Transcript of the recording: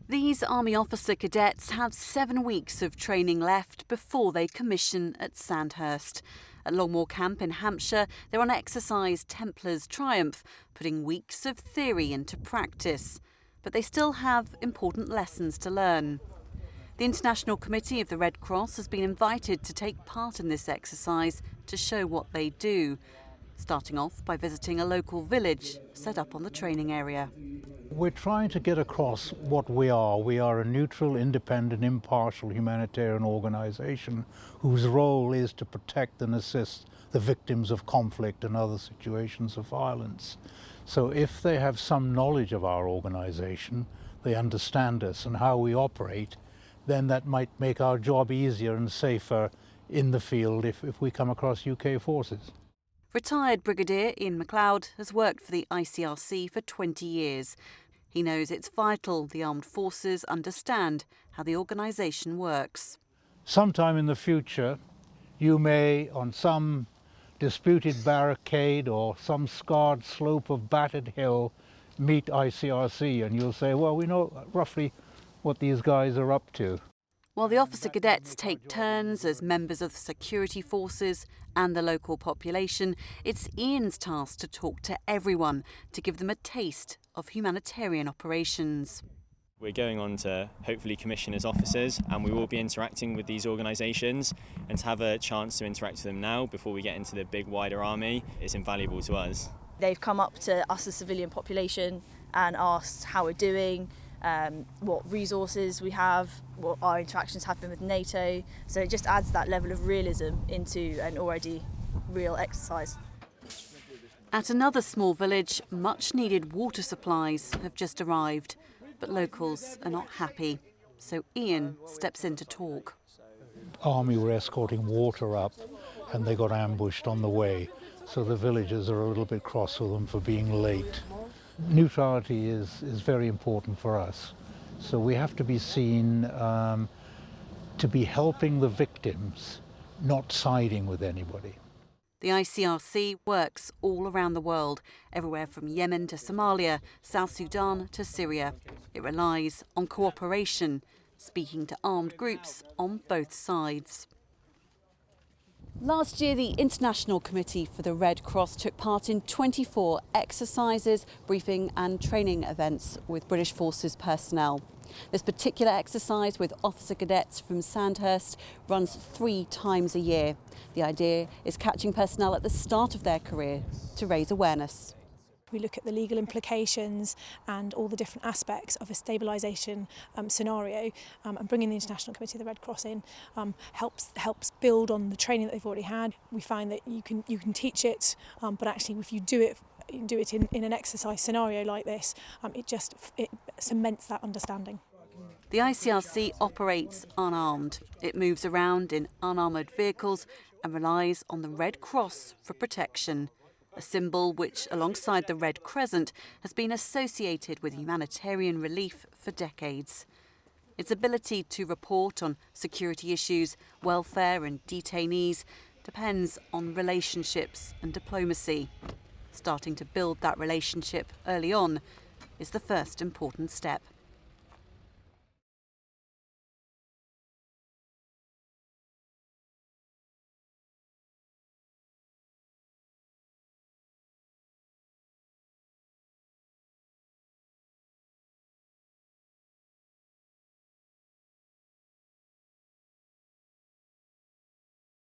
These Army officer cadets have 7 weeks of training left before they commission at Sandhurst. At Longmoor Camp in Hampshire, they're on exercise TEMPLAR'S Triumph, putting weeks of theory into practice. But they still have important lessons to learn. The International Committee of the Red Cross has been invited to take part in this exercise to show what they do, starting off by visiting a local village set up on the training area. We're trying to get across what we are. We are a neutral, independent, impartial humanitarian organisation whose role is to protect and assist the victims of conflict and other situations of violence. So if they have some knowledge of our organisation, they understand us and how we operate, then that might make our job easier and safer in the field if we come across UK forces. Retired Brigadier McLeod has worked for the ICRC for 20 years. He knows it's vital the armed forces understand how the organisation works. Sometime in the future, you may, on some disputed barricade or some scarred slope of battered hill, meet ICRC, and you'll say, well, we know roughly what these guys are up to. While the officer cadets take turns as members of the security forces and the local population, it's Ian's task to talk to everyone to give them a taste of humanitarian operations. We're going on to hopefully commission as officers, and we will be interacting with these organisations, and to have a chance to interact with them now before we get into the big wider army is invaluable to us. They've come up to us as civilian population and asked how we're doing, what resources we have, what our interactions have been with NATO, so it just adds that level of realism into an already real exercise. At another small village, much needed water supplies have just arrived, but locals are not happy, so Ian steps in to talk. Army were escorting water up and they got ambushed on the way, so the villagers are a little bit cross with them for being late. Neutrality is very important for us, so we have to be seen to be helping the victims, not siding with anybody. The ICRC works all around the world, everywhere from Yemen to Somalia, South Sudan to Syria. It relies on cooperation, speaking to armed groups on both sides. Last year, the International Committee for the Red Cross took part in 24 exercises, briefing and training events with British Forces personnel. This particular exercise with officer cadets from Sandhurst runs 3 times a year. The idea is catching personnel at the start of their career to raise awareness. We look at the legal implications and all the different aspects of a stabilisation scenario, and bringing the International Committee of the Red Cross in helps build on the training that they've already had. We find that you can teach it, but actually if you do it in an exercise scenario like this, it cements that understanding. The ICRC operates unarmed. It moves around in unarmoured vehicles and relies on the Red Cross for protection. A symbol which, alongside the Red Crescent, has been associated with humanitarian relief for decades. Its ability to report on security issues, welfare and detainees depends on relationships and diplomacy. Starting to build that relationship early on is the first important step.